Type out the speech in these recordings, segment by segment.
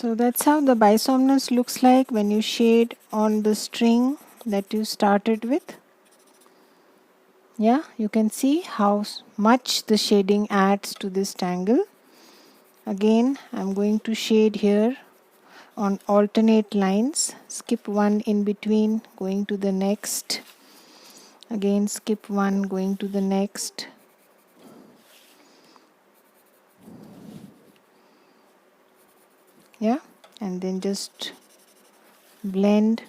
So that's how the bisomnus looks like when you shade on the string that you started with. Yeah, you can see how much the shading adds to this tangle. Again, I'm going to shade here on alternate lines. Skip one in between, going to the next. Again, skip one, going to the next. Yeah, and then just blend.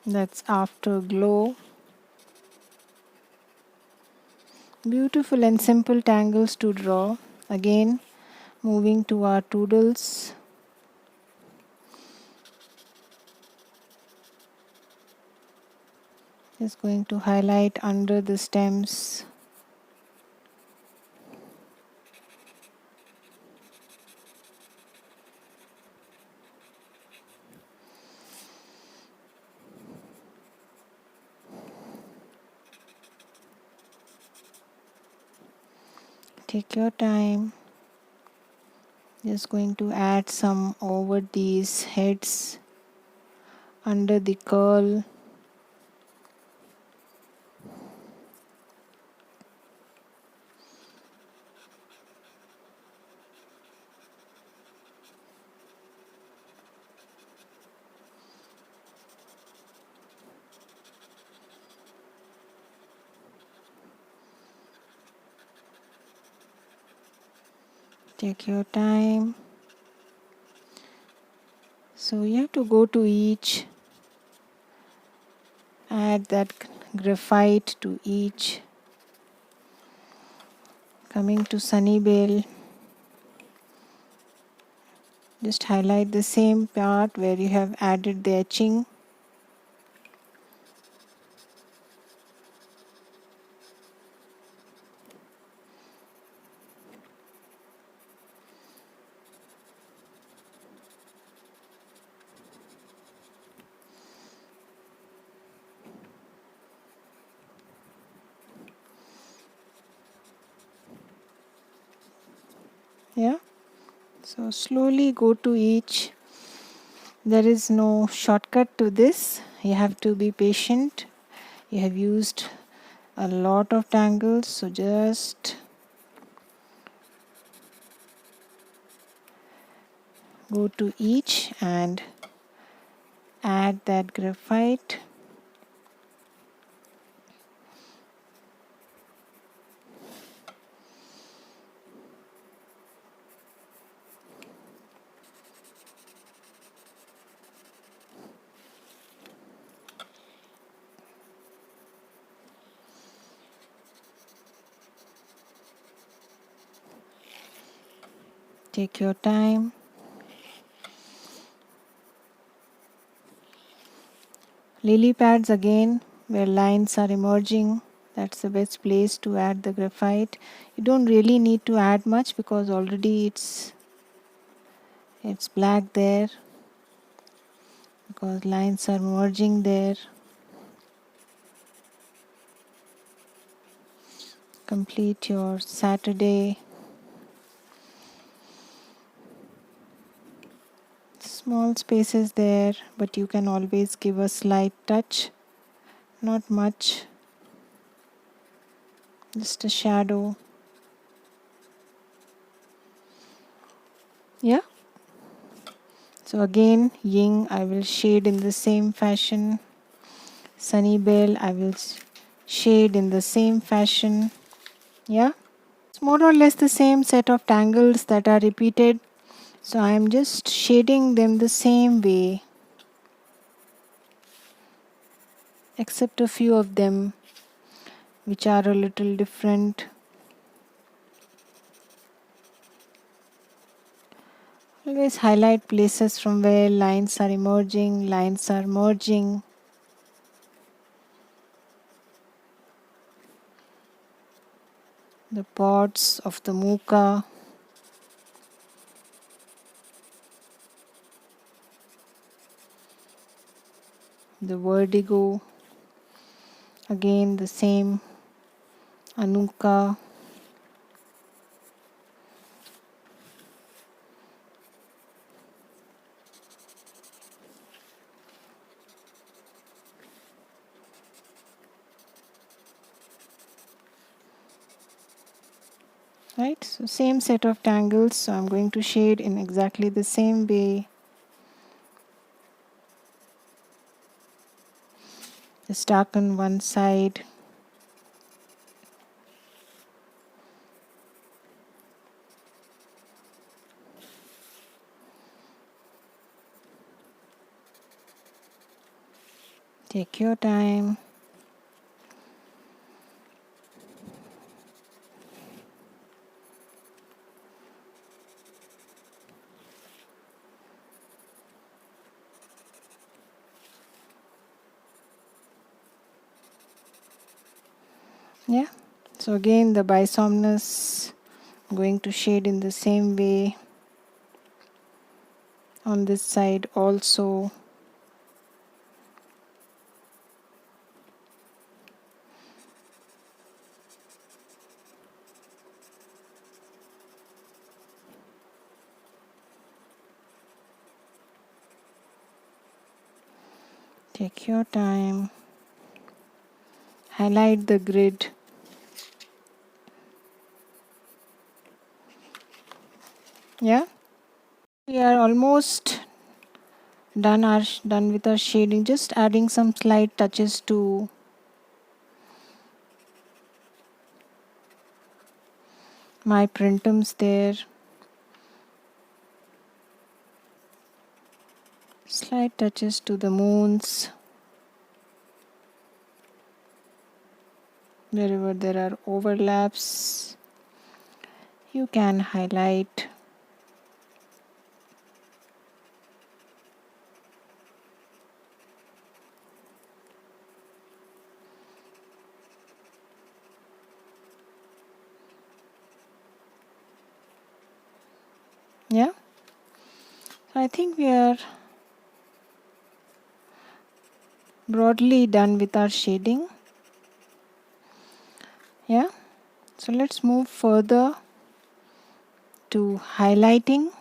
That's afterglow. Beautiful and simple tangles to draw. Again, moving to our toodles. Just going to highlight under the stems. Take your time. Just going to add some over these heads, under the curl. Take your time. So you have to go to each, add that graphite to each. Coming to Sunnyvale, just highlight the same part where you have added the etching. Yeah, so slowly go to each. There is no shortcut to this. You have to be patient. You have used a lot of tangles, so just go to each and add that graphite. Take your time. Lily pads again, where lines are emerging. That's the best place to add the graphite. You don't really need to add much because already it's black there, because lines are merging there. Complete your Saturday. Small spaces there, but you can always give a slight touch. Not much. Just a shadow. Yeah. So again, Ying I will shade in the same fashion. Sunnyvale I will shade in the same fashion. Yeah. It's more or less the same set of tangles that are repeated. So I am just shading them the same way, except a few of them which are a little different. Always highlight places from where lines are emerging, lines are merging. The pods of the muka. the vertigo. Again the same Anuka. Right, so same set of tangles, so I'm going to shade in exactly the same way. Just darken one side. Take your time. Yeah, so again the bisomnus, I'm going to shade in the same way on this side also. Take your time. Highlight the grid. Yeah, we are almost done with our shading. Just adding some slight touches to my printums there. Slight touches to the moons. Wherever there are overlaps, you can highlight. Yeah, so I think we are broadly done with our shading. Yeah, so let's move further to highlighting.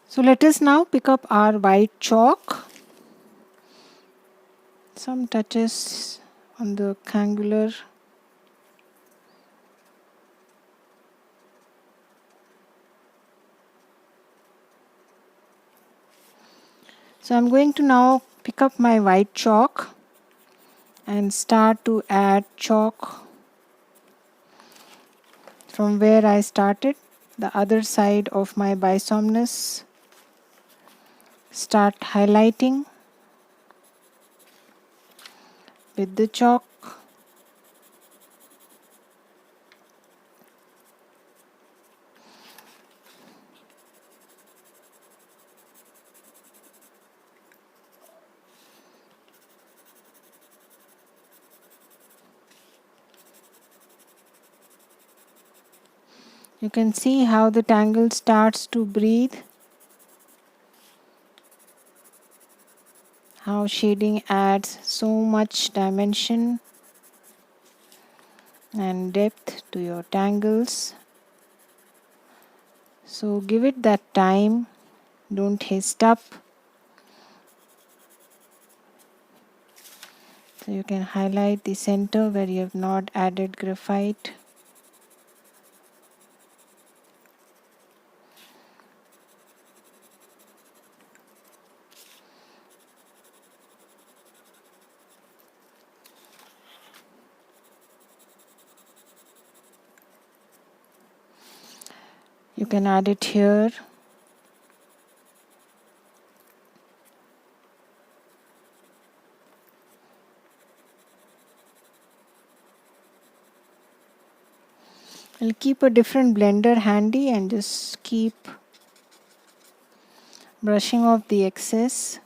So let us now pick up our white chalk. Some touches on the angular. So I'm going to now pick up my white chalk and start to add chalk from where I started, the other side of my bisomnus. Start highlighting with the chalk. You can see how the tangle starts to breathe, how shading adds so much dimension and depth to your tangles. So give it that time, don't haste up. So you can highlight the center where you have not added graphite. You can add it here. I'll keep a different blender handy and just keep brushing off the excess.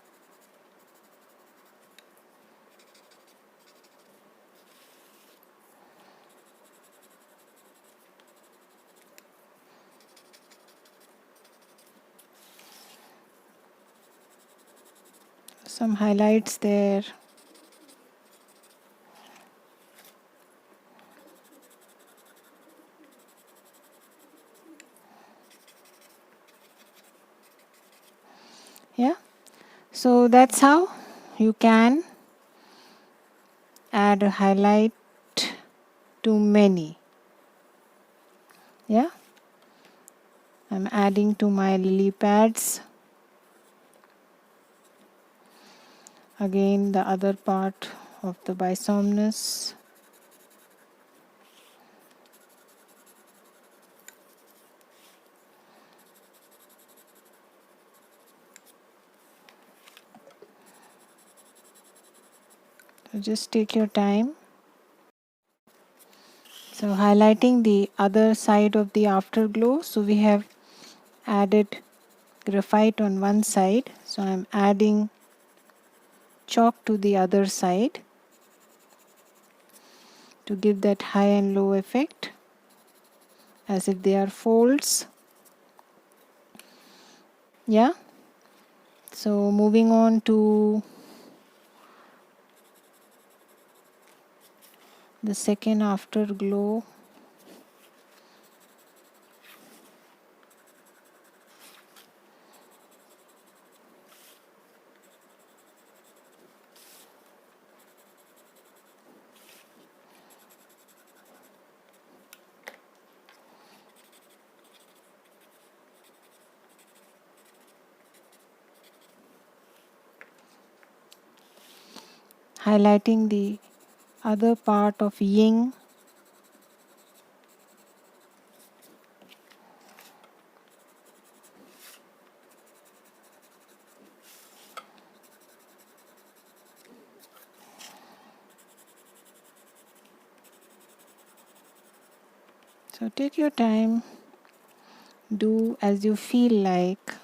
Some highlights there. Yeah, so that's how you can add a highlight to many. Yeah, I'm adding to my lily pads. Again, the other part of the bisomnus. So just take your time. So highlighting the other side of the afterglow. So we have added graphite on one side. So I'm adding chalk to the other side to give that high and low effect as if they are folds. Yeah. So moving on to the second afterglow. Highlighting the other part of yin. So take your time, do as you feel like.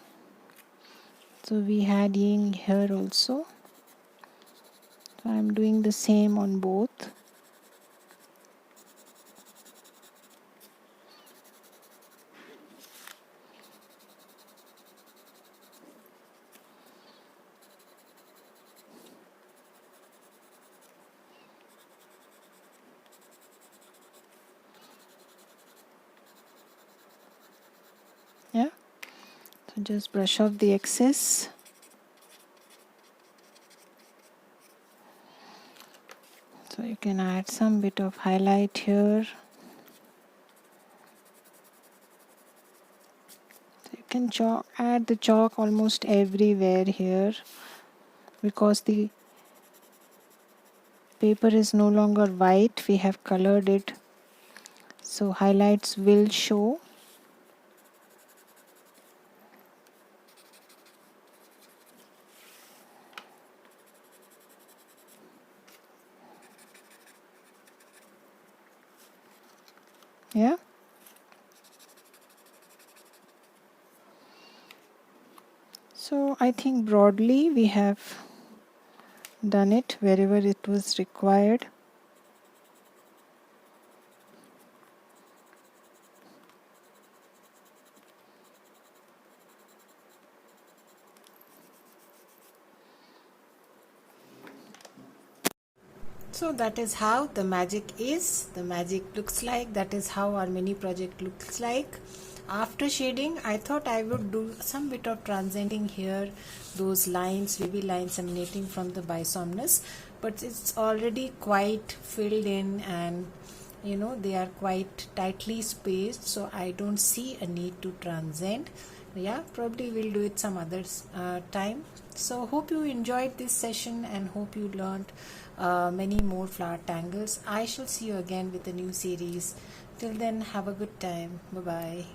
So we had yin here also. So I'm doing the same on both. Yeah. So just brush off the excess. So you can add some bit of highlight here. So you can add the chalk almost everywhere here because the paper is no longer white, we have colored it. So highlights will show. Yeah. So I think broadly we have done it wherever it was required. So that is how the magic is, the magic looks like, that is how our mini project looks like. After shading, I thought I would do some bit of transiting here, those lines, wavy lines emanating from the bisomnus, but it's already quite filled in and you know they are quite tightly spaced, so I don't see a need to transcend. Yeah, probably we'll do it some other time. So hope you enjoyed this session and hope you learned many more flower tangles. I shall see you again with a new series. Till then, have a good time. Bye bye.